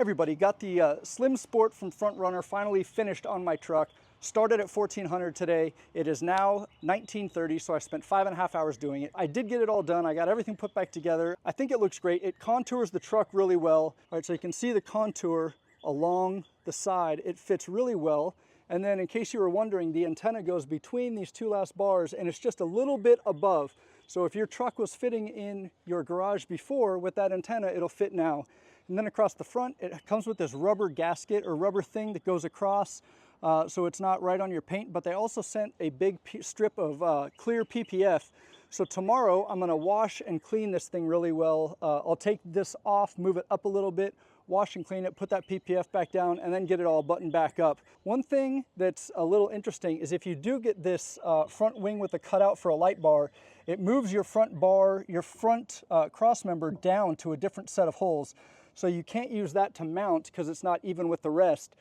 Everybody, got the SlmSport from Runner finally finished on my truck. Started at 1400 today. It is now 1930, so I spent 5.5 hours doing it. I did get it all done. I got everything put back together. I think it looks great. It contours the truck really well. All right, so you can see the contour along the side. It fits really well. And then in case you were wondering, the antenna goes between these two last bars and it's just a little bit above. So if your truck was fitting in your garage before with that antenna, it'll fit now. And then across the front, it comes with this rubber gasket or rubber thing that goes across so it's not right on your paint, but they also sent a big strip of clear PPF. So tomorrow I'm gonna wash and clean this thing really well. I'll take this off, move it up a little bit, wash and clean it, put that PPF back down, and then get it all buttoned back up. One thing that's a little interesting is if you do get this front wing with a cutout for a light bar, it moves your front bar, your front cross member down to a different set of holes. So you can't use that to mount because it's not even with the rest.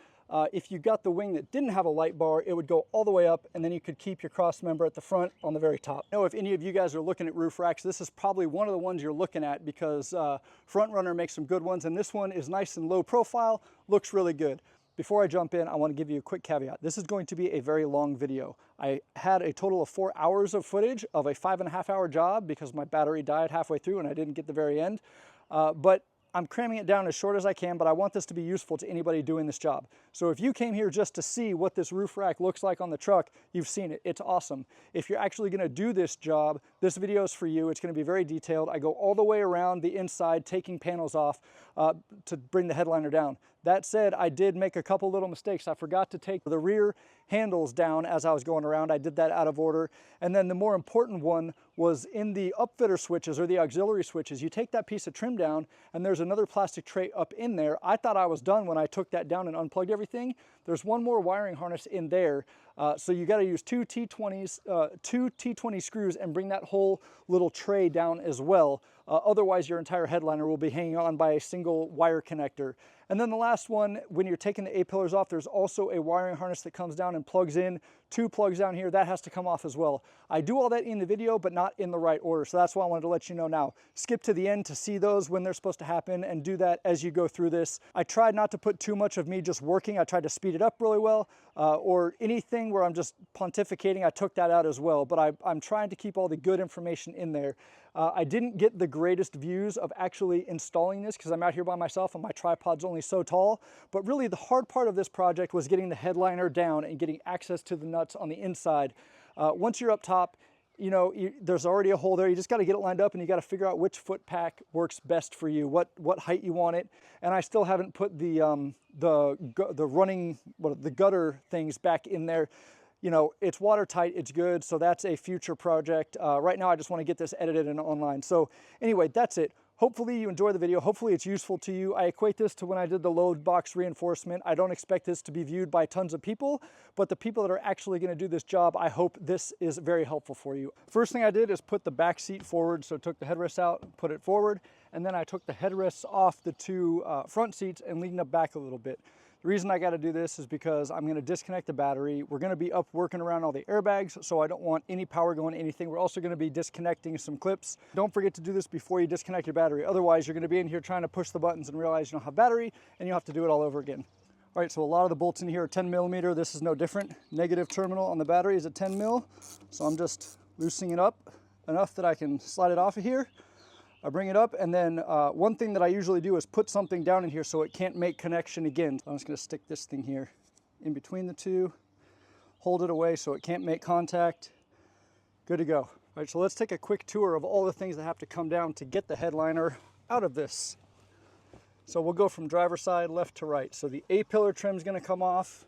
If you got the wing that didn't have a light bar, it would go all the way up and then you could keep your cross member at the front on the very top. I know if any of you guys are looking at roof racks, this is probably one of the ones you're looking at because Runner makes some good ones, and this one is nice and low profile, looks really good. Before I jump in, I want to give you a quick caveat. This is going to be a very long video. I had a total of 4 hours of footage of a 5.5 hour job because my battery died halfway through and I didn't get the very end. But I'm cramming it down as short as I can, but I want this to be useful to anybody doing this job. So if you came here just to see what this roof rack looks like on the truck, you've seen it. It's awesome. If you're actually going to do this job, this video is for you. It's going to be very detailed. I go all the way around the inside, taking panels off to bring the headliner down. That said, I did make a couple little mistakes. I forgot to take the rear handles down as I was going around. I did that out of order. And then the more important one was in the upfitter switches or the auxiliary switches. You take that piece of trim down and there's another plastic tray up in there. I thought I was done when I took that down and unplugged everything. There's one more wiring harness in there. So you got to use two T20 screws and bring that whole little tray down as well. Otherwise, your entire headliner will be hanging on by a single wire connector. And then the last one, when you're taking the A-pillars off, there's also a wiring harness that comes down and plugs in. 2 plugs down here, that has to come off as well. I do all that in the video, but not in the right order. So that's why I wanted to let you know now. Skip to the end to see those when they're supposed to happen and do that as you go through this. I tried not to put too much of me just working. I tried to speed it up really well, or anything where I'm just pontificating, I took that out as well. But I'm trying to keep all the good information in there. I didn't get the greatest views of actually installing this because I'm out here by myself and my tripod's only so tall. But really the hard part of this project was getting the headliner down and getting access to the nuts on the inside. Once you're up top, you know, there's already a hole there. You just got to get it lined up and you got to figure out which foot pack works best for you, what height you want it. And I still haven't put the gutter things back in there. You know, it's watertight, it's good, so that's a future project. Right now I just want to get this edited and online. So anyway, that's it. Hopefully you enjoy the video. Hopefully it's useful to you. I equate this to when I did the load box reinforcement. I don't expect this to be viewed by tons of people, but the people that are actually going to do this job, I hope this is very helpful for you. First thing I did is put the back seat forward. So I took the headrest out, put it forward, and then I took the headrests off the 2 front seats and leaned them back a little bit. The reason I got to do this is because I'm going to disconnect the battery. We're going to be up working around all the airbags, so I don't want any power going to anything. We're also going to be disconnecting some clips. Don't forget to do this before you disconnect your battery. Otherwise, you're going to be in here trying to push the buttons and realize you don't have battery, and you'll have to do it all over again. All right, so a lot of the bolts in here are 10 millimeter. This is no different. Negative terminal on the battery is at 10 mil, so I'm just loosening it up enough that I can slide it off of here. I bring it up, and then one thing that I usually do is put something down in here so it can't make connection again. So I'm just going to stick this thing here in between the 2, hold it away so it can't make contact. Good to go. All right, so let's take a quick tour of all the things that have to come down to get the headliner out of this. So we'll go from driver's side left to right. So the A-pillar trim is going to come off.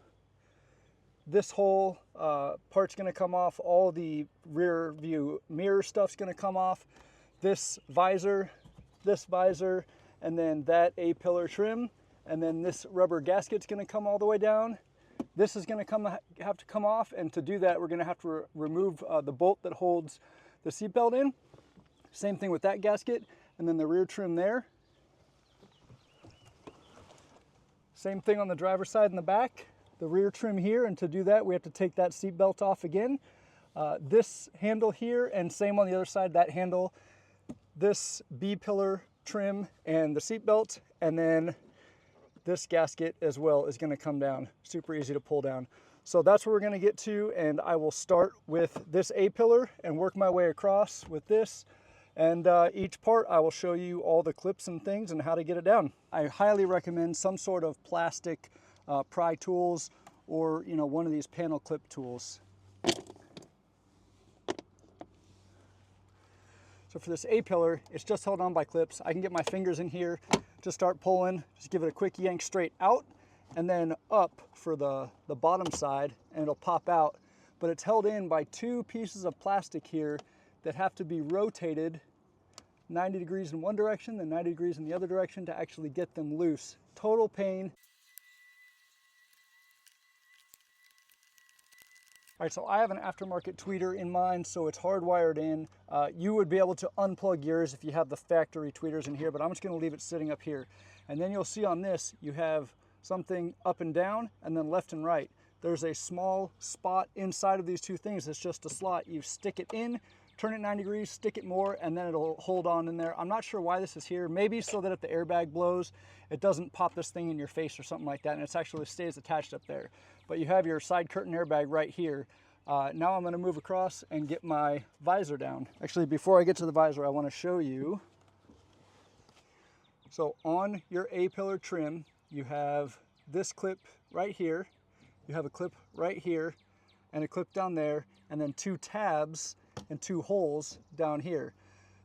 This whole part's going to come off. All the rear view mirror stuff's going to come off. This visor, and then that A-pillar trim, and then this rubber gasket's going to come all the way down. This is going to have to come off, and to do that, we're going to have to remove the bolt that holds the seatbelt in. Same thing with that gasket, and then the rear trim there. Same thing on the driver's side and the back, the rear trim here, and to do that, we have to take that seatbelt off again. This handle here, and same on the other side, that handle. This B-pillar trim and the seat belt, and then this gasket as well is going to come down. Super easy to pull down. So that's where we're going to get to, and I will start with this A-pillar and work my way across with this. And each part I will show you all the clips and things and how to get it down. I highly recommend some sort of plastic pry tools, or one of these panel clip tools. So for this A-pillar, it's just held on by clips. I can get my fingers in here, just start pulling, just give it a quick yank straight out, and then up for the bottom side, and it'll pop out. But it's held in by two pieces of plastic here that have to be rotated 90 degrees in one direction, then 90 degrees in the other direction to actually get them loose. Total pain. All right, so I have an aftermarket tweeter in mine, so it's hardwired in. You would be able to unplug yours if you have the factory tweeters in here, but I'm just gonna leave it sitting up here. And then you'll see on this, you have something up and down, and then left and right. There's a small spot inside of these two things. It's just a slot. You stick it in, turn it 90 degrees, stick it more, and then it'll hold on in there. I'm not sure why this is here. Maybe so that if the airbag blows, it doesn't pop this thing in your face or something like that, and it actually stays attached up there. But you have your side curtain airbag right here. Now I'm gonna move across and get my visor down. Actually, before I get to the visor, I wanna show you. So on your A-pillar trim, you have this clip right here, you have a clip right here, and a clip down there, and then two tabs and two holes down here.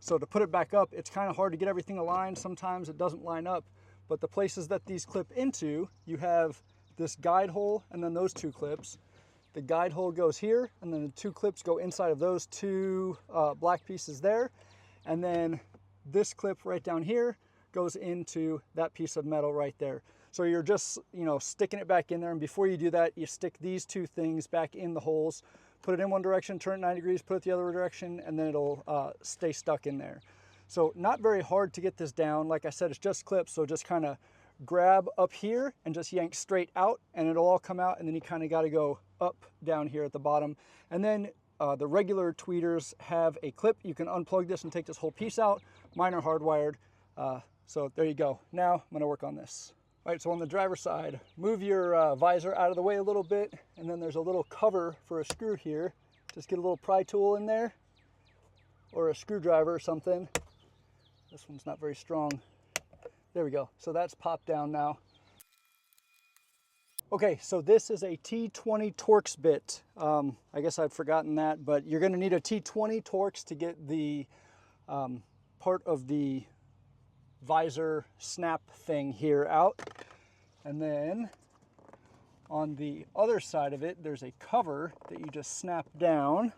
So to put it back up, it's kind of hard to get everything aligned. Sometimes it doesn't line up, but the places that these clip into, you have this guide hole and then those two clips. The guide hole goes here, and then the two clips go inside of those two black pieces there. And then this clip right down here goes into that piece of metal right there. So you're just, sticking it back in there. And before you do that, you stick these two things back in the holes, put it in one direction, turn it 90 degrees, put it the other direction, and then it'll stay stuck in there. So not very hard to get this down. Like I said, it's just clips, so just kind of grab up here and just yank straight out, and it'll all come out, and then you kind of got to go up down here at the bottom. And then the regular tweeters have a clip. You can unplug this and take this whole piece out. Mine are hardwired. So there you go. Now I'm going to work on this. All right, so on the driver's side, move your visor out of the way a little bit, and then there's a little cover for a screw here. Just get a little pry tool in there, or a screwdriver or something. This one's not very strong. There we go. So that's popped down now. Okay, so this is a T20 Torx bit. I guess I'd forgotten that, but you're going to need a T20 Torx to get the part of the visor snap thing here out. And then on the other side of it, there's a cover that you just snap down.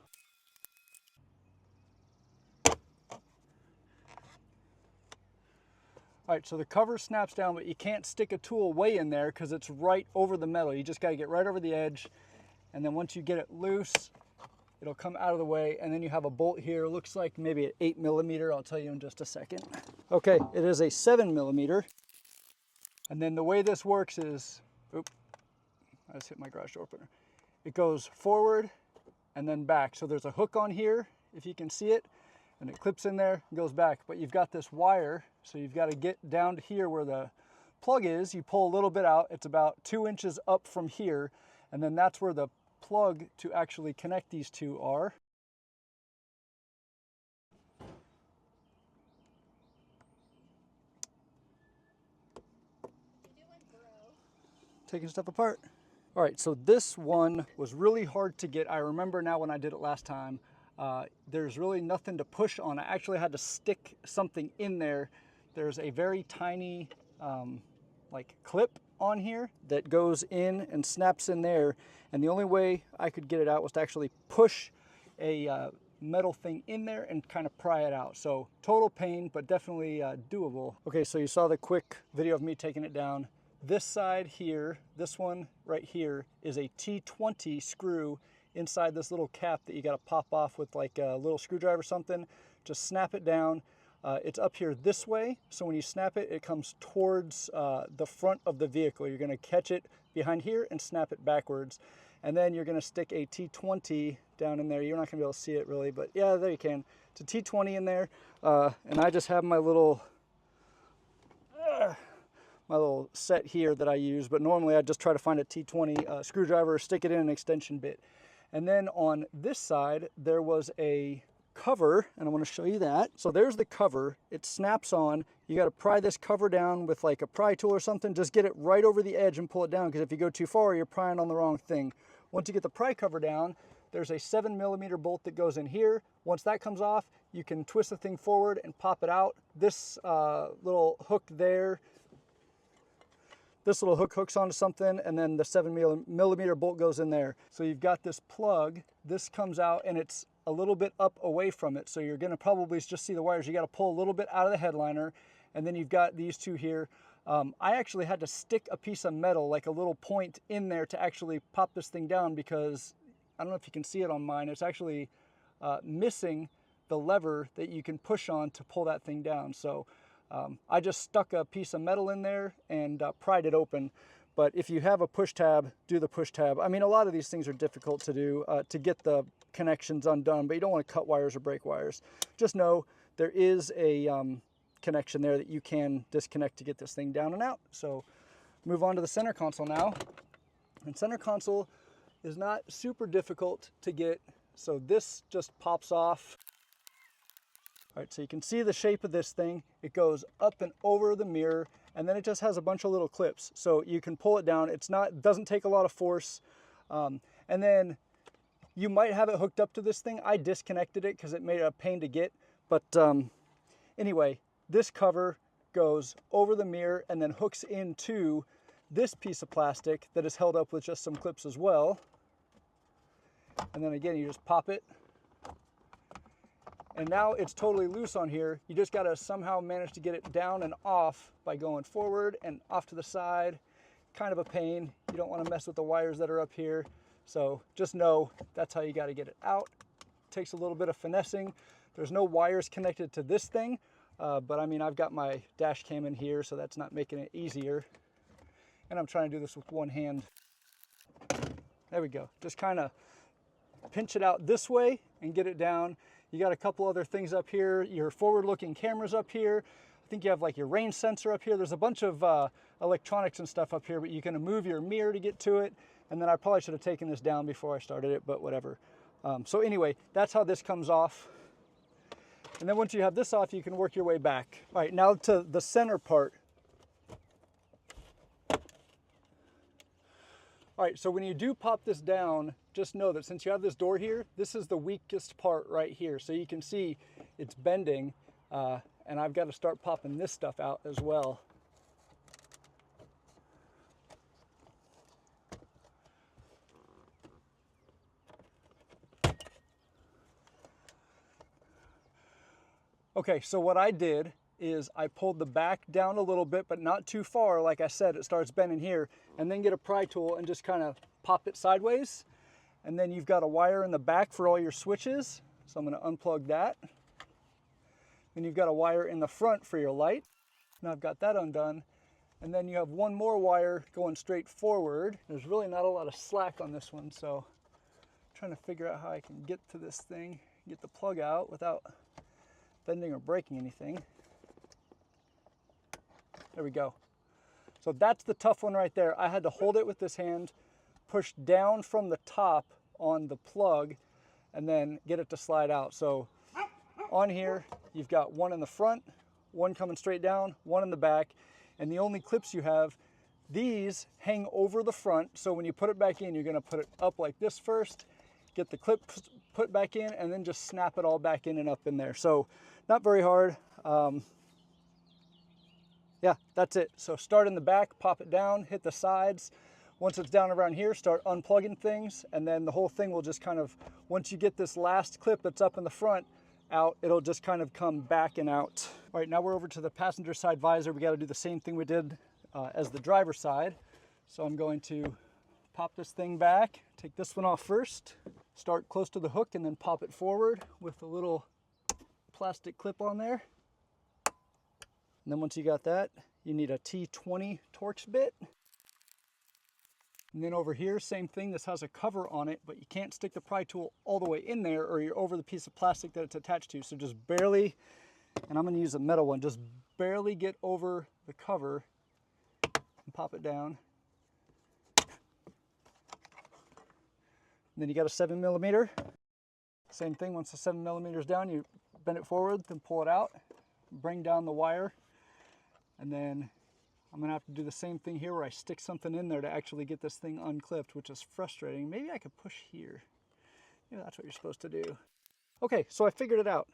All right, so the cover snaps down, but you can't stick a tool way in there because it's right over the metal. You just got to get right over the edge, and then once you get it loose, it'll come out of the way, and then you have a bolt here. Looks like maybe an 8mm. I'll tell you in just a second. Okay, it is a 7mm. And then the way this works is, oop, I just hit my garage door opener. It goes forward and then back. So there's a hook on here, if you can see it, and it clips in there and goes back. But you've got this wire, so you've got to get down to here where the plug is. You pull a little bit out. It's about 2 inches up from here, and then that's where the plug to actually connect these two are. Taking stuff apart. All right, so this one was really hard to get. I remember now when I did it last time, there's really nothing to push on. I actually had to stick something in there. There's a very tiny like clip on here that goes in and snaps in there, and the only way I could get it out was to actually push a metal thing in there and kind of pry it out. So total pain, but definitely doable. Okay, so you saw the quick video of me taking it down. This side here, this one right here, is a T20 screw inside this little cap that you got to pop off with like a little screwdriver or something. Just snap it down. It's up here this way, so when you snap it, it comes towards the front of the vehicle. You're going to catch it behind here and snap it backwards. And then you're going to stick a T20 down in there. You're not going to be able to see it really, but yeah, there you can. It's a T20 in there. And I just have my little my little set here that I use, but normally I just try to find a T20 screwdriver, stick it in an extension bit. And then on this side, there was a cover, and I want to show you that. So there's the cover. It snaps on. You got to pry this cover down with like a pry tool or something. Just get it right over the edge and pull it down, because if you go too far, you're prying on the wrong thing. Once you get the pry cover down, there's a 7mm bolt that goes in here. Once that comes off, you can twist the thing forward and pop it out. This little hook there, this little hook hooks onto something, and then the 7mm bolt goes in there. So you've got this plug. This comes out, and it's a little bit up away from it. So you're gonna probably just see the wires. You gotta pull a little bit out of the headliner, and then you've got these two here. I actually had to stick a piece of metal, like a little point in there, to actually pop this thing down, because I don't know if you can see it on mine, it's actually missing the lever that you can push on to pull that thing down. So I just stuck a piece of metal in there and pried it open. But if you have a push tab, do the push tab. I mean, a lot of these things are difficult to do to get the connections undone, but you don't want to cut wires or break wires. Just know there is a connection there that you can disconnect to get this thing down and out. So move on to the center console now. And center console is not super difficult to get. So this just pops off. All right, so you can see the shape of this thing. It goes up and over the mirror, and then it just has a bunch of little clips. So you can pull it down. It doesn't take a lot of force. And then you might have it hooked up to this thing. I disconnected it because it made it a pain to get. But anyway, this cover goes over the mirror and then hooks into this piece of plastic that is held up with just some clips as well. And then again, you just pop it. And now it's totally loose on here. You just gotta somehow manage to get it down and off by going forward and off to the side. Kind of a pain. You don't wanna mess with the wires that are up here. So just know that's how you gotta get it out. Takes a little bit of finessing. There's no wires connected to this thing, but I mean, I've got my dash cam in here, so that's not making it easier. And I'm trying to do this with one hand. There we go. Just kind of pinch it out this way and get it down. You got a couple other things up here. Your forward-looking cameras up here. I think you have like your range sensor up here. There's a bunch of electronics and stuff up here, but you can move your mirror to get to it. And then I probably should have taken this down before I started it, but whatever. So anyway, that's how this comes off. And then once you have this off, you can work your way back. All right, now to the center part. All right, so when you do pop this down, just know that since you have this door here, this is the weakest part right here. So you can see it's bending, and I've got to start popping this stuff out as well. Okay, so what I did is I pulled the back down a little bit, but not too far. Like I said, it starts bending here, and then get a pry tool and just kind of pop it sideways. And then you've got a wire in the back for all your switches. So I'm gonna unplug that. Then you've got a wire in the front for your light. Now I've got that undone. And then you have one more wire going straight forward. There's really not a lot of slack on this one, so I'm trying to figure out how I can get to this thing, get the plug out without bending or breaking anything. There we go. So that's the tough one right there. I had to hold it with this hand, push down from the top on the plug, and then get it to slide out. So on here, you've got one in the front, one coming straight down, one in the back, and the only clips you have, these hang over the front. So when you put it back in, you're gonna put it up like this first, get the clip put back in, and then just snap it all back in and up in there. So not very hard. Yeah, that's it. So start in the back, pop it down, hit the sides. Once it's down around here, start unplugging things, and then the whole thing will just kind of, once you get this last clip that's up in the front out, it'll just kind of come back and out. All right, now we're over to the passenger side visor. We got to do the same thing we did as the driver side. So I'm going to pop this thing back, take this one off first, start close to the hook, and then pop it forward with a little plastic clip on there. And then once you got that, you need a T20 Torx bit. And then over here, same thing, this has a cover on it, but you can't stick the pry tool all the way in there or you're over the piece of plastic that it's attached to. So just barely, and I'm gonna use a metal one, just barely get over the cover pop it down. And then you got a 7mm. Same thing, once the 7mm is down, you bend it forward, then pull it out, bring down the wire, and then I'm gonna have to do the same thing here where I stick something in there to actually get this thing unclipped, which is frustrating. Maybe I could push here. Maybe that's what you're supposed to do. Okay, so I figured it out.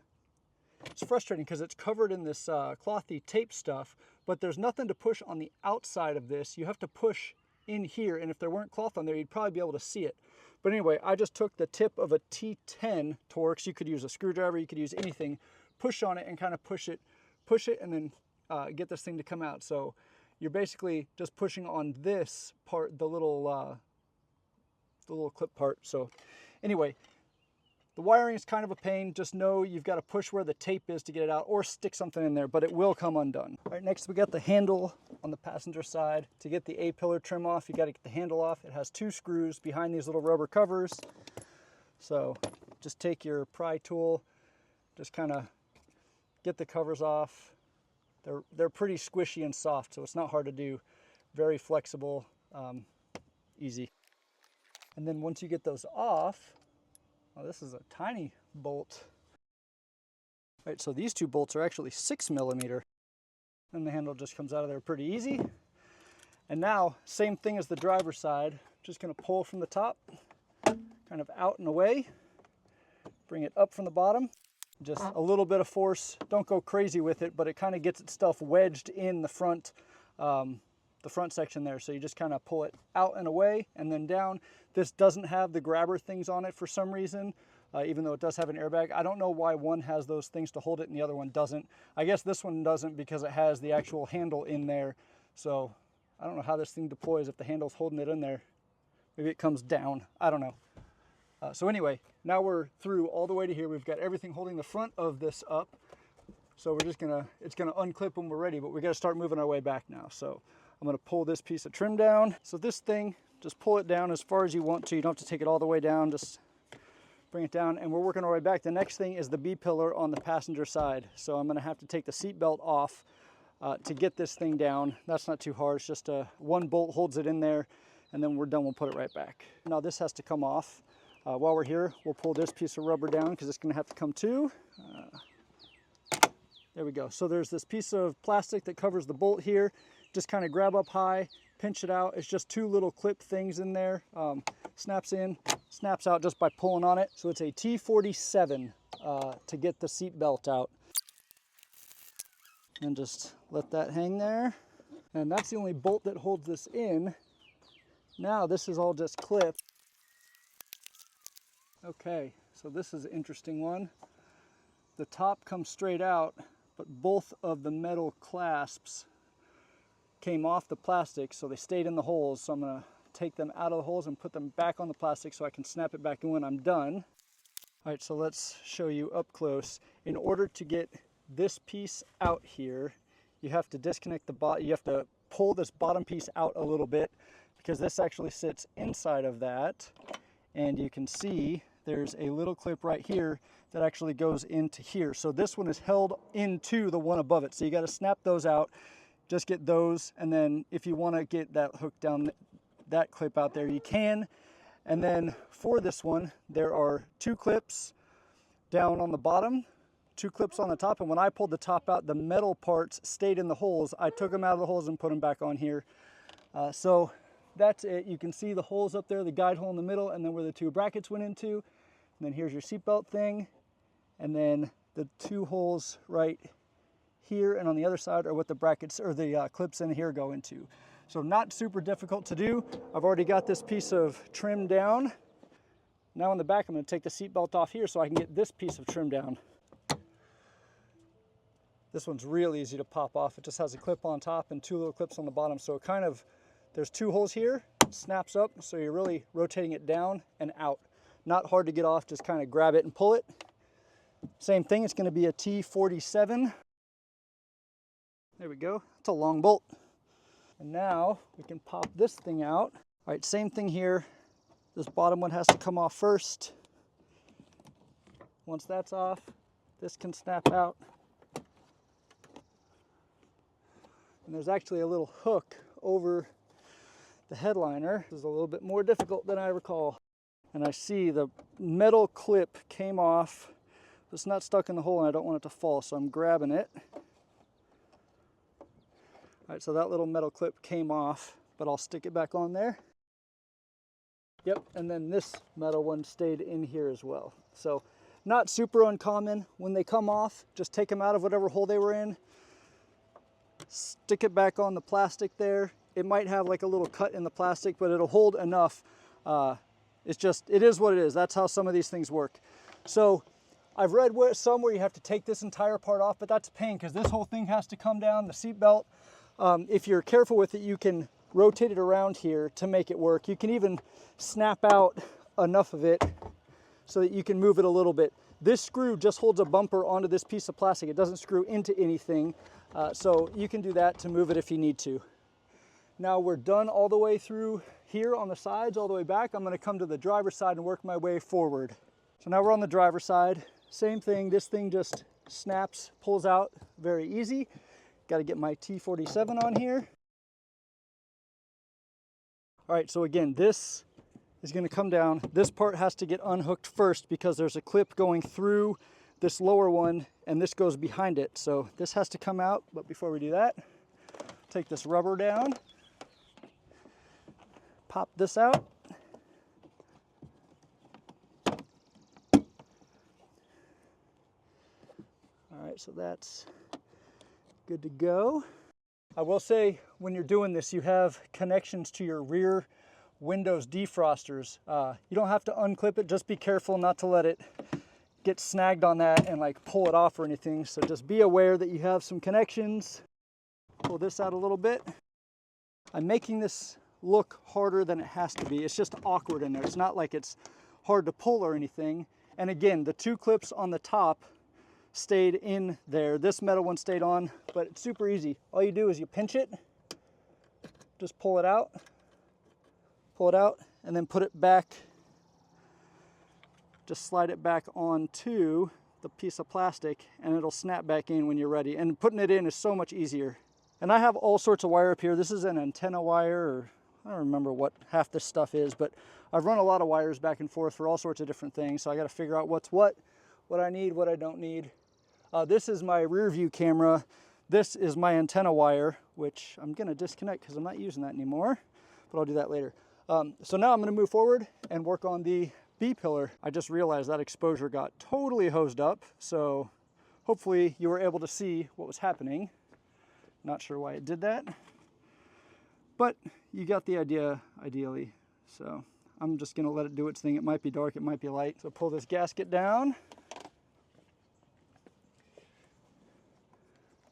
It's frustrating because it's covered in this clothy tape stuff, but there's nothing to push on the outside of this. You have to push in here, and if there weren't cloth on there, you'd probably be able to see it. But anyway, I just took the tip of a T10 Torx. You could use a screwdriver, you could use anything, push on it and kind of push it, and then get this thing to come out. So you're basically just pushing on this part, the little clip part. So anyway, the wiring is kind of a pain. Just know you've got to push where the tape is to get it out, or stick something in there, but it will come undone. All right, next we got the handle on the passenger side. To get the A-pillar trim off, you got to get the handle off. It has 2 screws behind these little rubber covers. So just take your pry tool, just kind of get the covers off. They're pretty squishy and soft, so it's not hard to do. Very flexible, easy. And then once you get those off, oh, this is a tiny bolt. All right, so these 2 bolts are actually 6mm. And the handle just comes out of there pretty easy. And now, same thing as the driver's side. Just gonna pull from the top, kind of out and away. Bring it up from the bottom. Just a little bit of force. Don't go crazy with it, but it kind of gets itself wedged in the front section there. So you just kind of pull it out and away and then down. This doesn't have the grabber things on it for some reason, even though it does have an airbag. I don't know why one has those things to hold it and the other one doesn't. I guess this one doesn't because it has the actual handle in there. So I don't know how this thing deploys if the handle's holding it in there. Maybe it comes down. I don't know. So anyway, now we're through all the way to here. We've got everything holding the front of this up. So we're just it's gonna unclip when we're ready, but we gotta start moving our way back now. So I'm gonna pull this piece of trim down. So this thing, just pull it down as far as you want to. You don't have to take it all the way down, just bring it down, and we're working our way back. The next thing is the B-pillar on the passenger side. So I'm gonna have to take the seat belt off to get this thing down. That's not too hard, it's just one bolt holds it in there, and then we're done, we'll put it right back. Now this has to come off. While we're here, we'll pull this piece of rubber down because it's gonna have to come too. There we go. So there's this piece of plastic that covers the bolt here. Just kind of grab up high, pinch it out. It's just 2 little clip things in there. Snaps in, snaps out just by pulling on it. So it's a T47 to get the seat belt out. And just let that hang there. And that's the only bolt that holds this in. Now this is all just clipped. Okay, so this is an interesting one. The top comes straight out, but both of the metal clasps came off the plastic, so they stayed in the holes. So I'm gonna take them out of the holes and put them back on the plastic so I can snap it back in when I'm done. All right, so let's show you up close. In order to get this piece out here, you have to disconnect the bottom. You have to pull this bottom piece out a little bit because this actually sits inside of that. And you can see there's a little clip right here that actually goes into here. So this one is held into the one above it. So you got to snap those out, just get those. And then if you want to get that hook down, that clip out there, you can. And then for this one, there are 2 clips down on the bottom, 2 clips on the top. And when I pulled the top out, the metal parts stayed in the holes. I took them out of the holes and put them back on here. So that's it. You can see the holes up there, the guide hole in the middle, and then where the 2 brackets went into. And then here's your seatbelt thing. And then the 2 holes right here and on the other side are what the brackets or the clips in here go into. So not super difficult to do. I've already got this piece of trim down. Now on the back, I'm going to take the seatbelt off here so I can get this piece of trim down. This one's real easy to pop off. It just has a clip on top and 2 little clips on the bottom. So it kind of, there's 2 holes here, snaps up, so you're really rotating it down and out. Not hard to get off, just kind of grab it and pull it. Same thing, it's going to be a T47. There we go, it's a long bolt. And now we can pop this thing out. All right, same thing here. This bottom one has to come off first. Once that's off, this can snap out. And there's actually a little hook over the headliner. This is a little bit more difficult than I recall. And I see the metal clip came off. It's not stuck in the hole and I don't want it to fall, so I'm grabbing it. All right, so that little metal clip came off, but I'll stick it back on there. Yep, and then this metal one stayed in here as well. So not super uncommon. When they come off, just take them out of whatever hole they were in, stick it back on the plastic there. It might have like a little cut in the plastic, but it'll hold enough. It is what it is. That's how some of these things work. So I've read some where you have to take this entire part off, but that's a pain because this whole thing has to come down, the seat belt. If you're careful with it, you can rotate it around here to make it work. You can even snap out enough of it so that you can move it a little bit. This screw just holds a bumper onto this piece of plastic. It doesn't screw into anything. So you can do that to move it if you need to. Now we're done all the way through here on the sides, all the way back. I'm going to come to the driver's side and work my way forward. So now we're on the driver's side. Same thing, this thing just snaps, pulls out very easy. Got to get my T47 on here. All right, so again, this is going to come down. This part has to get unhooked first because there's a clip going through this lower one and this goes behind it. So this has to come out, but before we do that, take this rubber down, pop this out. All right, so that's good to go. I will say when you're doing this, you have connections to your rear windows defrosters. You don't have to unclip it, just be careful not to let it get snagged on that and like pull it off or anything. So just be aware that you have some connections. Pull this out a little bit. I'm making this look harder than it has to be. It's just awkward in there. It's not like it's hard to pull or anything. And again, the two clips on the top stayed in there. This metal one stayed on, but it's super easy. All you do is you pinch it, just pull it out, and then put it back. Just slide it back onto the piece of plastic and it'll snap back in when you're ready. And putting it in is so much easier. And I have all sorts of wire up here. This is an antenna wire, or I don't remember what half this stuff is, but I've run a lot of wires back and forth for all sorts of different things. So I got to figure out what's what I need, what I don't need. This is my rear view camera. This is my antenna wire, which I'm gonna disconnect because I'm not using that anymore, but I'll do that later. So now I'm gonna move forward and work on the B-pillar. I just realized that exposure got totally hosed up, so hopefully you were able to see what was happening. Not sure why it did that, but you got the idea ideally. So I'm just gonna let it do its thing. It might be dark, it might be light. So pull this gasket down.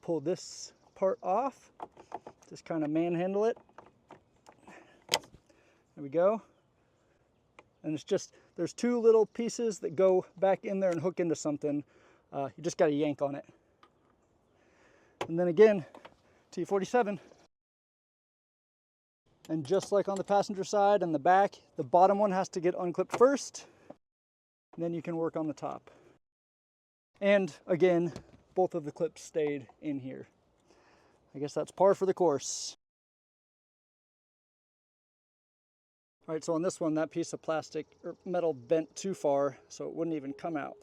Pull this part off, just kind of manhandle it. There we go. And it's just, there's two little pieces that go back in there and hook into something. You just got to yank on it. And then again, T47. And just like on the passenger side and the back, the bottom one has to get unclipped first, and then you can work on the top. And again, both of the clips stayed in here. I guess that's par for the course. All right, so on this one, that piece of plastic or metal bent too far, so it wouldn't even come out,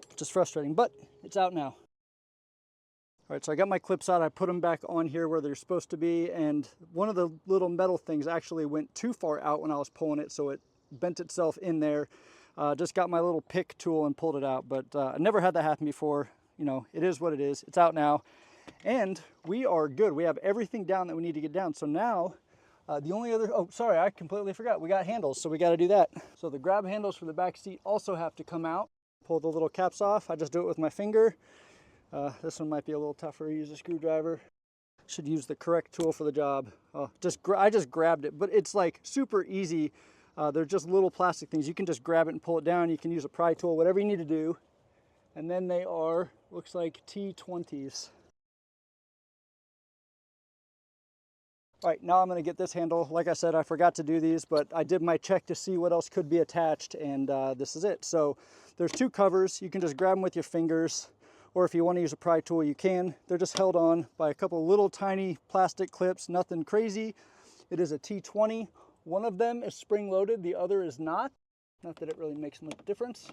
which is frustrating, but it's out now. All right, so I got my clips out. I put them back on here where they're supposed to be, and one of the little metal things actually went too far out when I was pulling it, so it bent itself in there. Just got my little pick tool and pulled it out, but I never had that happen before. You know, it is what it is. It's out now, and we are good. We have everything down that we need to get down. So now, the only other, oh, sorry, I completely forgot. We got handles, so we got to do that. So the grab handles for the back seat also have to come out. Pull the little caps off. I just do it with my finger. This one might be a little tougher to use a screwdriver. Should use the correct tool for the job. I just grabbed it, but it's like super easy. They're just little plastic things. You can just grab it and pull it down. You can use a pry tool, whatever you need to do. And then they are, looks like T20s. All right, now I'm gonna get this handle. Like I said, I forgot to do these, but I did my check to see what else could be attached, and this is it. So there's two covers. You can just grab them with your fingers, or if you want to use a pry tool, you can. They're just held on by a couple little tiny plastic clips, nothing crazy. It is a T20. One of them is spring-loaded, the other is not. Not that it really makes much difference.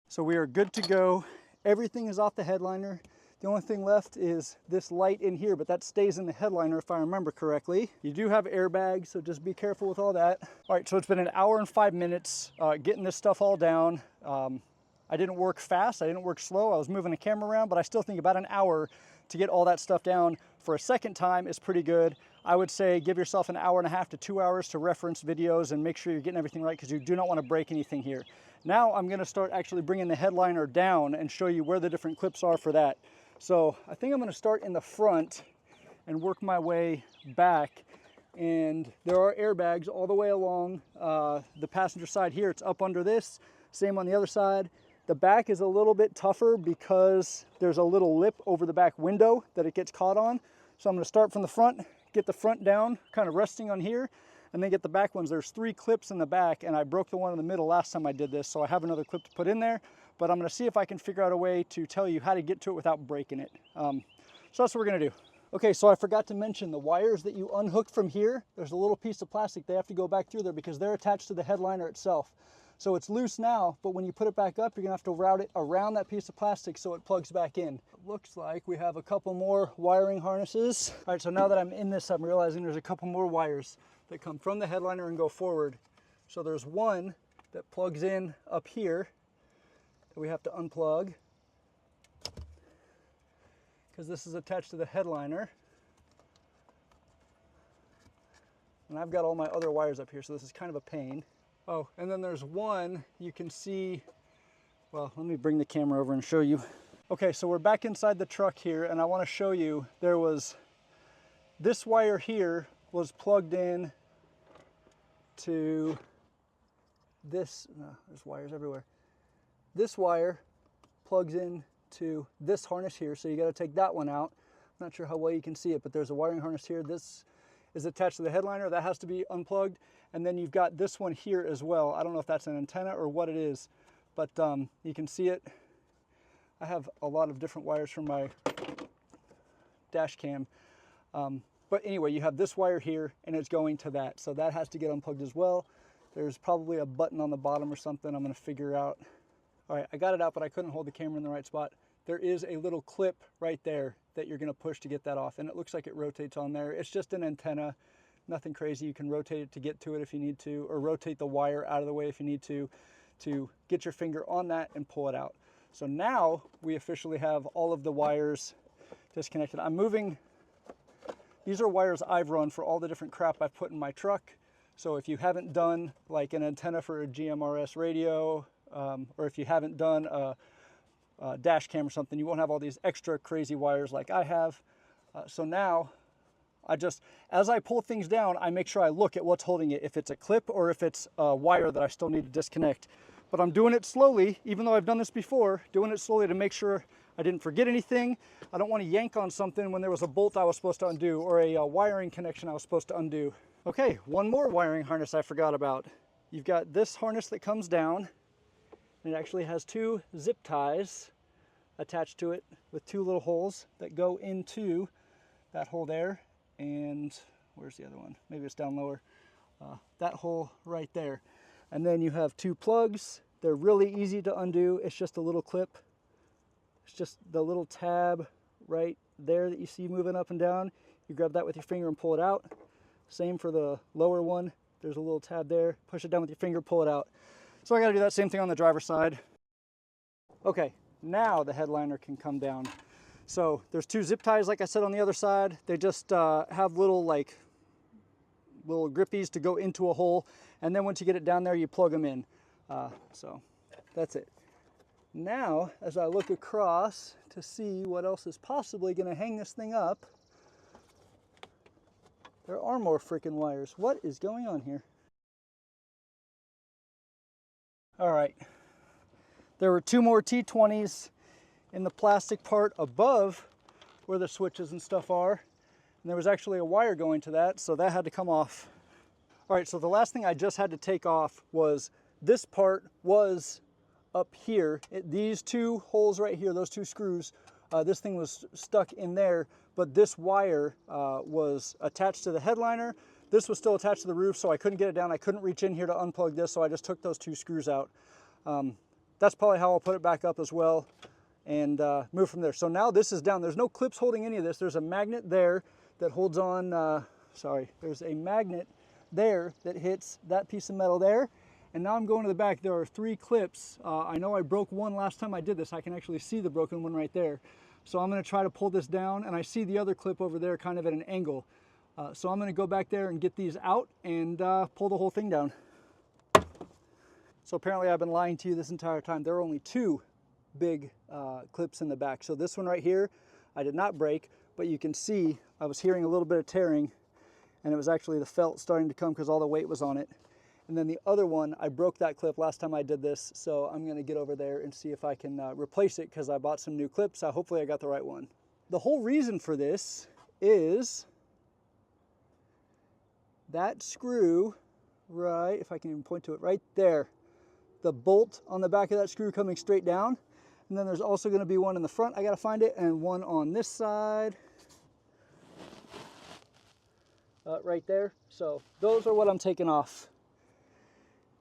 So we are good to go. Everything is off the headliner. The only thing left is this light in here, but that stays in the headliner if I remember correctly. You do have airbags, so just be careful with all that. All right, so it's been an hour and 5 minutes getting this stuff all down. I didn't work fast, I didn't work slow. I was moving the camera around, but I still think about an hour to get all that stuff down for a second time is pretty good. I would say give yourself an hour and a half to 2 hours to reference videos and make sure you're getting everything right, because you do not want to break anything here. Now I'm going to start actually bringing the headliner down and show you where the different clips are for that. So I think I'm going to start in the front and work my way back. And there are airbags all the way along the passenger side here. It's up under this, same on the other side. The back is a little bit tougher because there's a little lip over the back window that it gets caught on. So I'm going to start from the front, get the front down, kind of resting on here, and then get the back ones. There's 3 clips in the back, and I broke the one in the middle last time I did this, so I have another clip to put in there, but I'm going to see if I can figure out a way to tell you how to get to it without breaking it. So that's what we're going to do. Okay, so I forgot to mention the wires that you unhooked from here. There's a little piece of plastic. They have to go back through there because they're attached to the headliner itself. So it's loose now, but when you put it back up, you're gonna have to route it around that piece of plastic so it plugs back in. It looks like we have a couple more wiring harnesses. All right, so now that I'm in this, I'm realizing there's a couple more wires that come from the headliner and go forward. So there's one that plugs in up here that we have to unplug because this is attached to the headliner. And I've got all my other wires up here, so this is kind of a pain. Oh, and then there's one you can see, well, let me bring the camera over and show you. Okay, so we're back inside the truck here, and I want to show you there was, this wire here was plugged in to this, no, there's wires everywhere. This wire plugs in to this harness here, so you got to take that one out. I'm not sure how well you can see it, but there's a wiring harness here. This is attached to the headliner. That has to be unplugged. And then you've got this one here as well. I don't know if that's an antenna or what it is, but you can see it. I have a lot of different wires from my dash cam. But anyway, you have this wire here and it's going to that. So that has to get unplugged as well. There's probably a button on the bottom or something I'm gonna figure out. All right, I got it out, but I couldn't hold the camera in the right spot. There is a little clip right there that you're gonna push to get that off. And it looks like it rotates on there. It's just an antenna. Nothing crazy. You can rotate it to get to it if you need to, or rotate the wire out of the way if you need to get your finger on that and pull it out. So now we officially have all of the wires disconnected. I'm moving, these are wires I've run for all the different crap I've put in my truck. So if you haven't done like an antenna for a GMRS radio, or if you haven't done a dash cam or something, you won't have all these extra crazy wires like I have. So now, as I pull things down, I make sure I look at what's holding it, if it's a clip or if it's a wire that I still need to disconnect. But I'm doing it slowly, even though I've done this before, doing it slowly to make sure I didn't forget anything. I don't want to yank on something when there was a bolt I was supposed to undo or a wiring connection I was supposed to undo. Okay, one more wiring harness I forgot about. You've got this harness that comes down, and it actually has 2 zip ties attached to it with 2 little holes that go into that hole there. And where's the other one? Maybe it's down lower. That hole right there. And then you have 2 plugs. They're really easy to undo. It's just a little clip. It's just the little tab right there that you see moving up and down. You grab that with your finger and pull it out. Same for the lower one. There's a little tab there. Push it down with your finger, pull it out. So I got to do that same thing on the driver's side. Okay, now the headliner can come down. So there's 2 zip ties, like I said, on the other side. They just have little grippies to go into a hole. And then once you get it down there, you plug them in. So that's it. Now, as I look across to see what else is possibly going to hang this thing up, there are more freaking wires. What is going on here? All right. There were 2 more T20s in the plastic part above where the switches and stuff are. And there was actually a wire going to that, so that had to come off. All right, so the last thing I just had to take off was this part was up here. These two holes right here, those two screws, this thing was stuck in there, but this wire was attached to the headliner. This was still attached to the roof, so I couldn't get it down. I couldn't reach in here to unplug this, so I just took those two screws out. That's probably how I'll put it back up as well and move from there. So now this is down. There's no clips holding any of this. There's a magnet there that holds on, there's a magnet there that hits that piece of metal there. And now I'm going to the back. There are 3 clips. I know I broke one last time I did this. I can actually see the broken one right there. So I'm going to try to pull this down, and I see the other clip over there kind of at an angle. So I'm going to go back there and get these out and pull the whole thing down. So apparently I've been lying to you this entire time. There are only 2 big clips in the back. So this one right here, I did not break, but you can see I was hearing a little bit of tearing, and it was actually the felt starting to come because all the weight was on it. And then the other one, I broke that clip last time I did this, so I'm going to get over there and see if I can replace it because I bought some new clips. Hopefully I got the right one. The whole reason for this is that screw, right, if I can even point to it, right there. The bolt on the back of that screw coming straight down. And then there's also going to be one in the front. I got to find it, and one on this side. Right there. So those are what I'm taking off.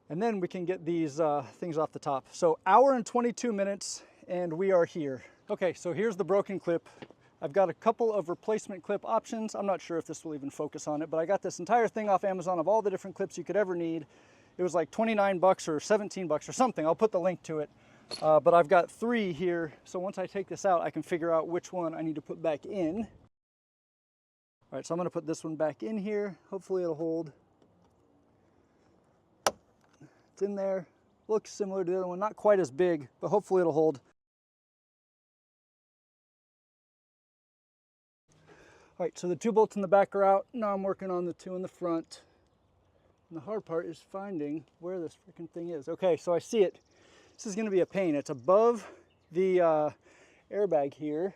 And then we can get these things off the top. So hour and 22 minutes, and we are here. Okay, so here's the broken clip. I've got a couple of replacement clip options. I'm not sure if this will even focus on it, but I got this entire thing off Amazon of all the different clips you could ever need. It was like 29 bucks or 17 bucks or something. I'll put the link to it. But I've got 3 here. So once I take this out, I can figure out which one I need to put back in. All right, so I'm going to put this one back in here. Hopefully it'll hold. It's in there. Looks similar to the other one, not quite as big, but hopefully it'll hold. All right, so the 2 bolts in the back are out. Now I'm working on the 2 in the front. And the hard part is finding where this freaking thing is. Okay, so I see it. This is going to be a pain. It's above the airbag here.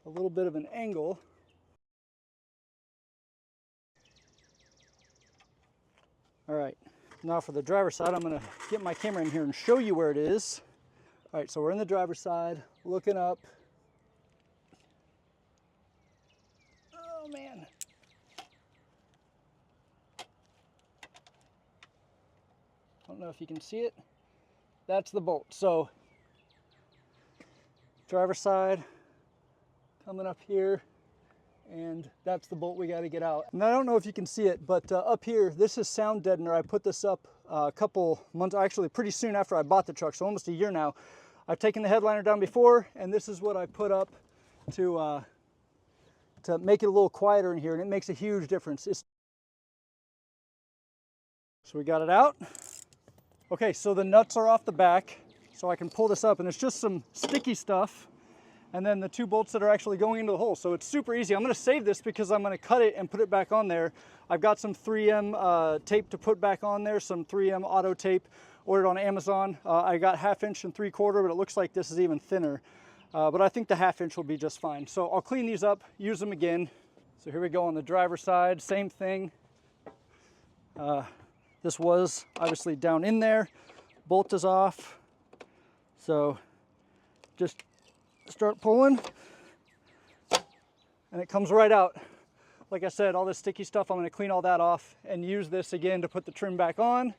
A little bit of an angle. All right. Now for the driver's side, I'm going to get my camera in here and show you where it is. All right, so we're in the driver's side, looking up. Oh, man. Don't know if you can see it. That's the bolt. So driver's side, coming up here. And that's the bolt we got to get out. And I don't know if you can see it, but up here, this is sound deadener. I put this up a couple months, actually pretty soon after I bought the truck, so almost a year now. I've taken the headliner down before, and this is what I put up to make it a little quieter in here, and it makes a huge difference. So we got it out. Okay, so the nuts are off the back, so I can pull this up, and it's just some sticky stuff. And then the 2 bolts that are actually going into the hole. So it's super easy. I'm going to save this because I'm going to cut it and put it back on there. I've got some 3M tape to put back on there, some 3M auto tape ordered on Amazon. I got 1/2 inch and 3/4, but it looks like this is even thinner. But I think the 1/2 inch will be just fine. So I'll clean these up, use them again. So here we go on the driver's side, same thing. This was obviously down in there. Bolt is off. So just start pulling, and it comes right out. Like I said, all this sticky stuff, I'm going to clean all that off and use this again to put the trim back on.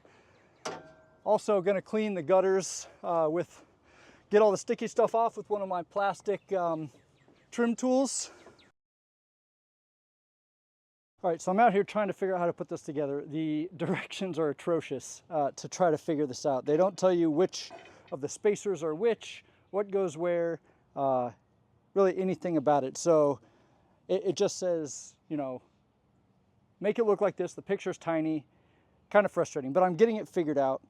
Also going to clean the gutters get all the sticky stuff off with one of my plastic trim tools. All right, so I'm out here trying to figure out how to put this together. The directions are atrocious to try to figure this out. They don't tell you which of the spacers are which, what goes where, really anything about it. So it just says, you know, make it look like this. The picture's tiny, kind of frustrating, but I'm getting it figured out.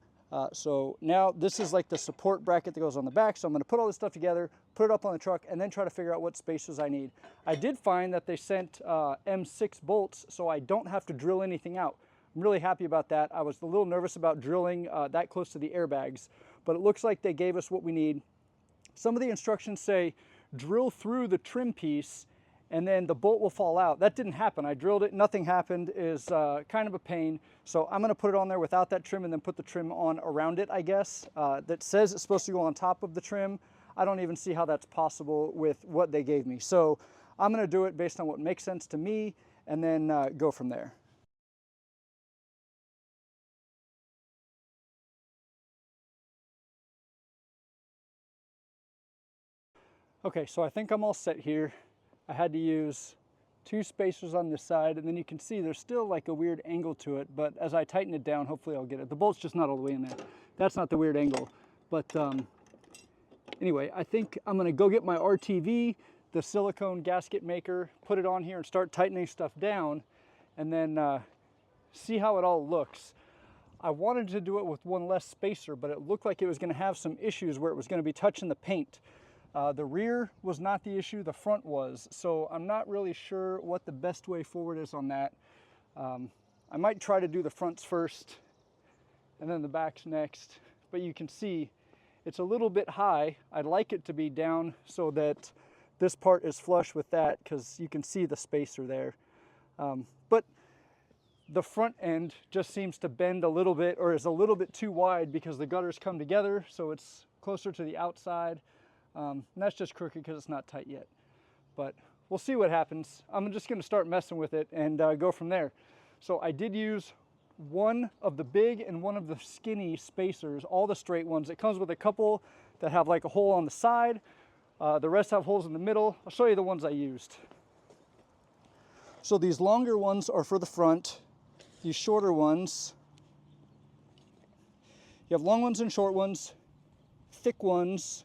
So now this is like the support bracket that goes on the back. So I'm going to put all this stuff together, put it up on the truck, and then try to figure out what spacers I need. I did find that they sent M6 bolts, so I don't have to drill anything out. I'm really happy about that. I was a little nervous about drilling that close to the airbags, but it looks like they gave us what we need. Some of the instructions say drill through the trim piece and then the bolt will fall out. That didn't happen. I drilled it, nothing happened. Is kind of a pain. So I'm gonna put it on there without that trim and then put the trim on around it, I guess. That says it's supposed to go on top of the trim. I don't even see how that's possible with what they gave me. So I'm gonna do it based on what makes sense to me and then go from there. Okay, so I think I'm all set here. I had to use 2 spacers on this side, and then you can see there's still like a weird angle to it, but as I tighten it down, hopefully I'll get it. The bolt's just not all the way in there. That's not the weird angle. But anyway, I think I'm gonna go get my RTV, the silicone gasket maker, put it on here and start tightening stuff down, and then see how it all looks. I wanted to do it with 1 less spacer, but it looked like it was gonna have some issues where it was gonna be touching the paint. The rear was not the issue, the front was. So I'm not really sure what the best way forward is on that. I might try to do the fronts first and then the backs next, but you can see it's a little bit high. I'd like it to be down so that this part is flush with that, because you can see the spacer there. But the front end just seems to bend a little bit, or is a little bit too wide because the gutters come together, so it's closer to the outside. And that's just crooked because it's not tight yet. But we'll see what happens. I'm just going to start messing with it and go from there. So I did use 1 of the big and 1 of the skinny spacers, all the straight ones. It comes with a couple that have like a hole on the side. The rest have holes in the middle. I'll show you the ones I used. So these longer ones are for the front. These shorter ones, you have long ones and short ones, thick ones,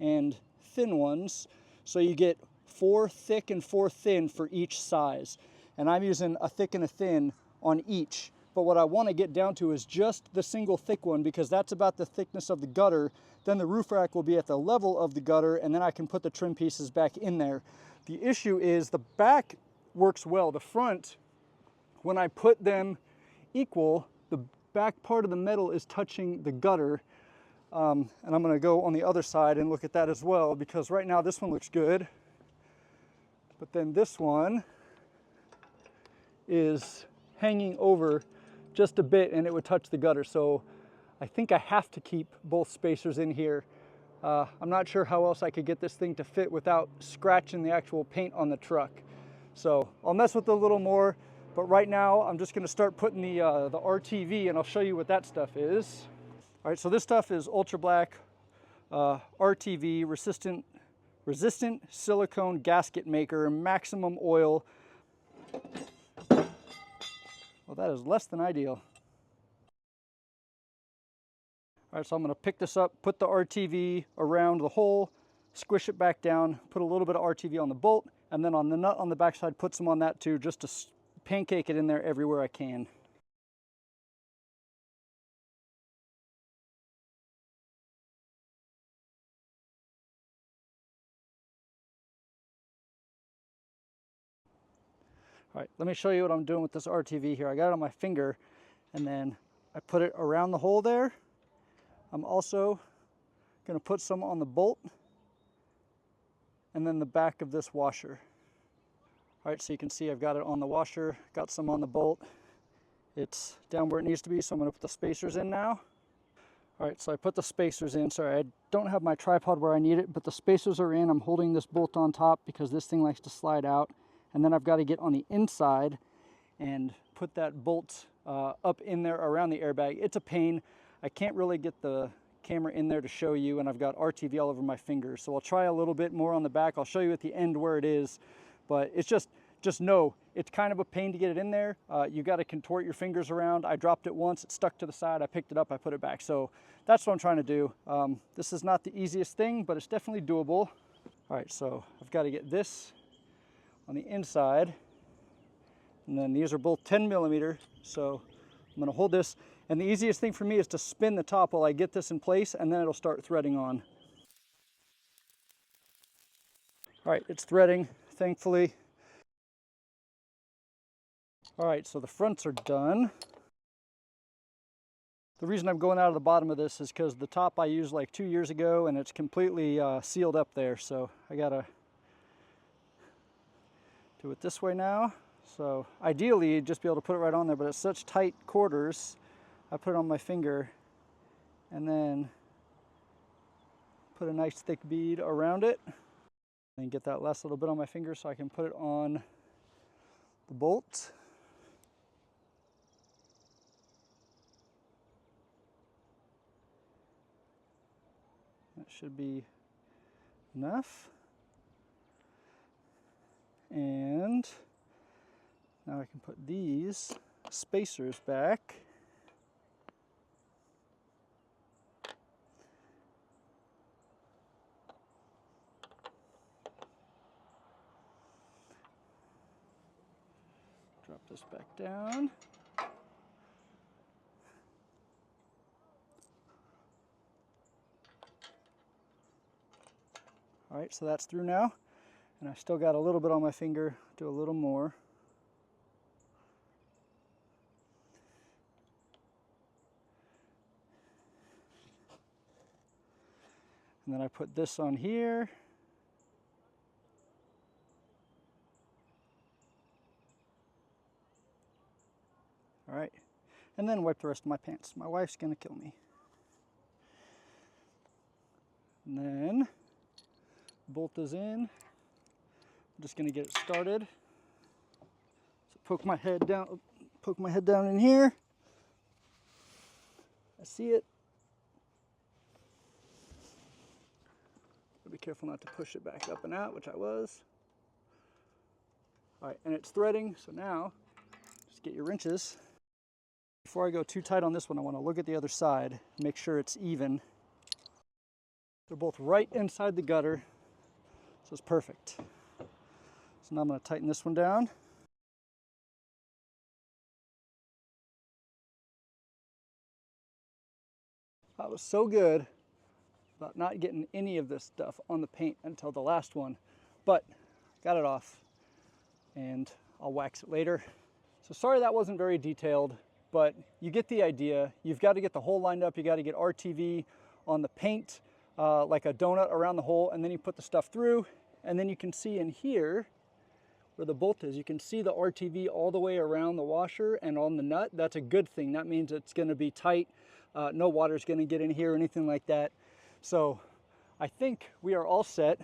and thin ones. So you get 4 thick and 4 thin for each size. And I'm using a thick and a thin on each. But what I want to get down to is just the single thick one, because that's about the thickness of the gutter. Then the roof rack will be at the level of the gutter, and then I can put the trim pieces back in there. The issue is the back works well. The front, when I put them equal, the back part of the metal is touching the gutter. And I'm going to go on the other side and look at that as well, because right now this one looks good, but then this one is hanging over just a bit and it would touch the gutter. So I think I have to keep both spacers in here. I'm not sure how else I could get this thing to fit without scratching the actual paint on the truck. So I'll mess with it a little more, but right now I'm just going to start putting the RTV, and I'll show you what that stuff is. All right, so this stuff is ultra black RTV resistant silicone gasket maker, maximum oil. Well, that is less than ideal. All right, so I'm going to pick this up, put the RTV around the hole, squish it back down, put a little bit of RTV on the bolt, and then on the nut on the backside, put some on that too, just to pancake it in there everywhere I can. All right, let me show you what I'm doing with this RTV here. I got it on my finger, and then I put it around the hole there. I'm also going to put some on the bolt and then the back of this washer. All right, so you can see I've got it on the washer, got some on the bolt. It's down where it needs to be, so I'm going to put the spacers in now. All right, so I put the spacers in. Sorry, I don't have my tripod where I need it, but the spacers are in. I'm holding this bolt on top because this thing likes to slide out. And then I've got to get on the inside and put that bolt up in there around the airbag. It's a pain. I can't really get the camera in there to show you, and I've got RTV all over my fingers. So I'll try a little bit more on the back. I'll show you at the end where it is, but it's just know it's kind of a pain to get it in there. You got to contort your fingers around. I dropped it once, it stuck to the side. I picked it up, I put it back. So that's what I'm trying to do. This is not the easiest thing, but it's definitely doable. All right, so I've got to get this on the inside, and then these are both 10 millimeter, so I'm going to hold this, and the easiest thing for me is to spin the top while I get this in place, and then it'll start threading on. All right, it's threading, thankfully. All right, so the fronts are done. The reason I'm going out of the bottom of this is because the top I used like 2 years ago, and it's completely sealed up there, so I gotta Do it this way now. So ideally, you'd just be able to put it right on there, but it's such tight quarters, I put it on my finger and then put a nice thick bead around it and get that last little bit on my finger so I can put it on the bolt. That should be enough. And now I can put these spacers back. Drop this back down. All right, so that's through now. And I still got a little bit on my finger, do a little more. And then I put this on here. All right, and then wipe the rest of my pants. My wife's gonna kill me. And then bolt is in. I'm just gonna get it started. So poke my head down in here. I see it. Be careful not to push it back up and out, which I was. All right, and it's threading, so now just get your wrenches. Before I go too tight on this one, I want to look at the other side, make sure it's even. They're both right inside the gutter, so it's perfect. So now I'm going to tighten this one down. I was so good about not getting any of this stuff on the paint until the last one, but got it off and I'll wax it later. So sorry that wasn't very detailed, but you get the idea. You've got to get the hole lined up. You got to get RTV on the paint, like a donut around the hole, and then you put the stuff through, and then you can see in here where the bolt is, you can see the RTV all the way around the washer and on the nut. That's a good thing. That means it's going to be tight. No water's going to get in here or anything like that. So I think we are all set.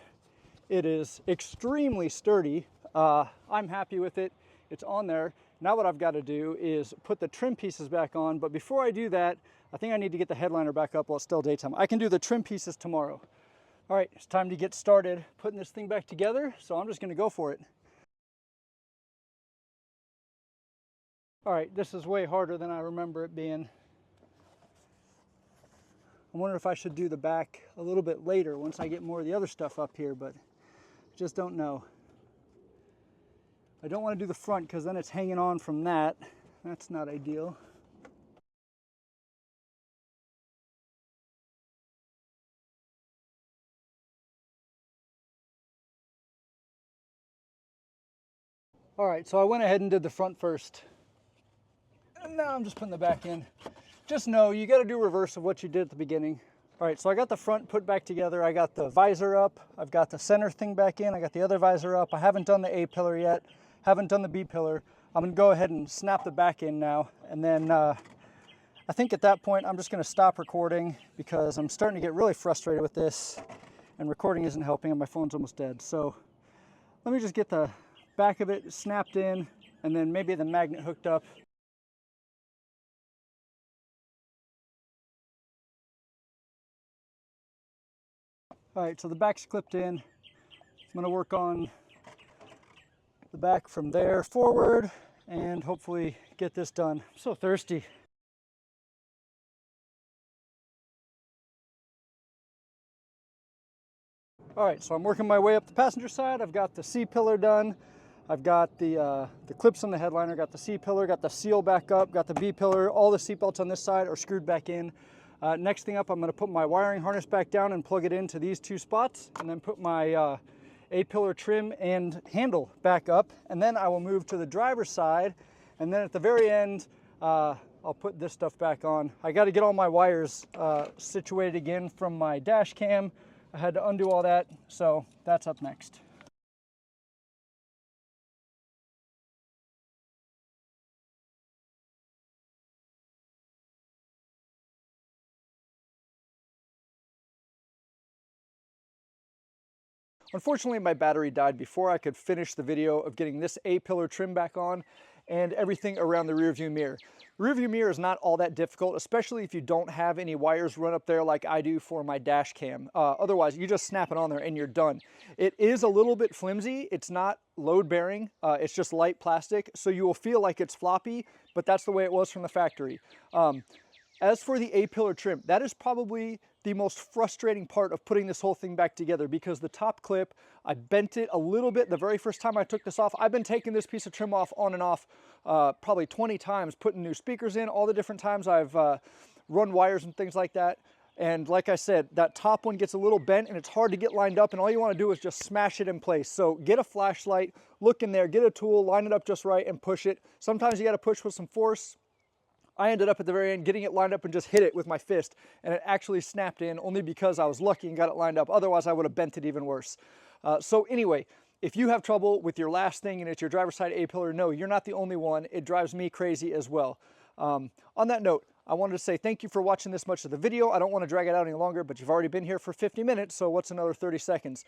It is extremely sturdy. I'm happy with it. It's on there. Now what I've got to do is put the trim pieces back on. But before I do that, I think I need to get the headliner back up while it's still daytime. I can do the trim pieces tomorrow. All right, it's time to get started putting this thing back together. So I'm just going to go for it. All right, this is way harder than I remember it being. I wonder if I should do the back a little bit later once I get more of the other stuff up here, but I just don't know. I don't want to do the front because then it's hanging on from that. That's not ideal. All right, so I went ahead and did the front first. And now I'm just putting the back in. Just know you got to do reverse of what you did at the beginning. All right, so I got the front put back together. I got the visor up. I've got the center thing back in. I got the other visor up. I haven't done the A pillar yet. Haven't done the B pillar. I'm gonna go ahead and snap the back in now. And then I think at that point, I'm just gonna stop recording because I'm starting to get really frustrated with this and recording isn't helping and my phone's almost dead. So let me just get the back of it snapped in and then maybe the magnet hooked up. All right, so the back's clipped in. I'm gonna work on the back from there forward and hopefully get this done. I'm so thirsty. All right, so I'm working my way up the passenger side. I've got the C pillar done. I've got the clips on the headliner, got the C pillar, got the seal back up, got the B pillar. All the seat belts on this side are screwed back in. Next thing up, I'm going to put my wiring harness back down and plug it into these two spots, and then put my A-pillar trim and handle back up, and then I will move to the driver's side, and then at the very end, I'll put this stuff back on. I got to get all my wires situated again from my dash cam. I had to undo all that, so that's up next. Unfortunately, my battery died before I could finish the video of getting this A-pillar trim back on and everything around the rear view mirror. The rear view mirror is not all that difficult, especially if you don't have any wires run up there like I do for my dash cam. Otherwise, you just snap it on there and you're done. It is a little bit flimsy. It's not load bearing. It's just light plastic, so you will feel like it's floppy, but that's the way it was from the factory. As for the A-pillar trim, that is probably the most frustrating part of putting this whole thing back together, because the top clip, I bent it a little bit the very first time I took this off. I've been taking this piece of trim off on and off probably 20 times, putting new speakers in, all the different times I've run wires and things like that. And like I said, that top one gets a little bent and it's hard to get lined up, and all you want to do is just smash it in place. So get a flashlight, look in there, get a tool, line it up just right and push it. Sometimes you got to push with some force. I ended up at the very end getting it lined up and just hit it with my fist, and it actually snapped in only because I was lucky and got it lined up. Otherwise, I would have bent it even worse. So anyway, if you have trouble with your last thing and it's your driver's side A-pillar, no, you're not the only one. It drives me crazy as well. On that note, I wanted to say thank you for watching this much of the video. I don't want to drag it out any longer, but you've already been here for 50 minutes, so what's another 30 seconds?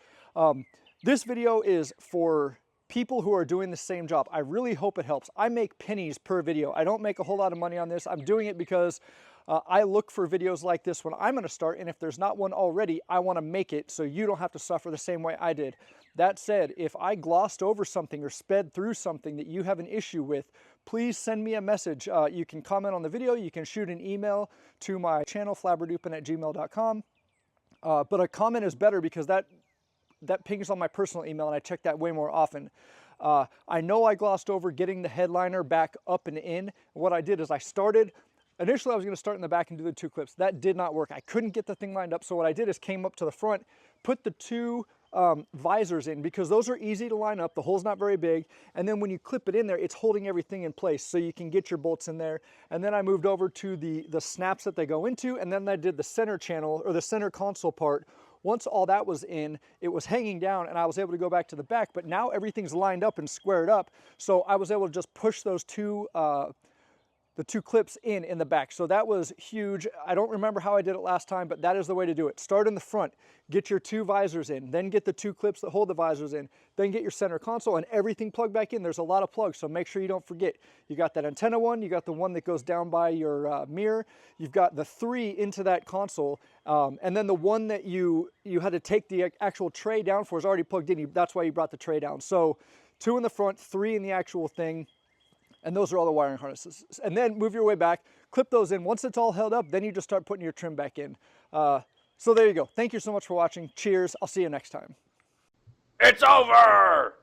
This video is for people who are doing the same job. I really hope it helps. I make pennies per video. I don't make a whole lot of money on this. I'm doing it because I look for videos like this when I'm going to start, and if there's not one already, I want to make it so you don't have to suffer the same way I did. That said, if I glossed over something or sped through something that you have an issue with, please send me a message. You can comment on the video, you can shoot an email to my channel, flabberdupen@gmail.com. But a comment is better because that pings on my personal email, and I check that way more often. I know I glossed over getting the headliner back up and in. What I did is initially I was going to start in the back and do the two clips. That did not work. I couldn't get the thing lined up, so what I did is came up to the front, put the two visors in, because those are easy to line up. The hole's not very big, and then when you clip it in there, it's holding everything in place so you can get your bolts in there. And then I moved over to the snaps that they go into, and then I did the center channel or the center console part. Once all that was in, it was hanging down and I was able to go back to the back, but now everything's lined up and squared up. So I was able to just push those the two clips in the back. So that was huge. I don't remember how I did it last time, but that is the way to do it. Start in the front, get your two visors in, then get the two clips that hold the visors in, then get your center console and everything plugged back in. There's a lot of plugs, so make sure you don't forget. You got that antenna one, you got the one that goes down by your mirror, you've got the three into that console, and then the one that you had to take the actual tray down for is already plugged in. That's why you brought the tray down. So two in the front, three in the actual thing. And those are all the wiring harnesses. And then move your way back, clip those in. Once it's all held up, then you just start putting your trim back in. So there you go. Thank you so much for watching. Cheers. I'll see you next time. It's over!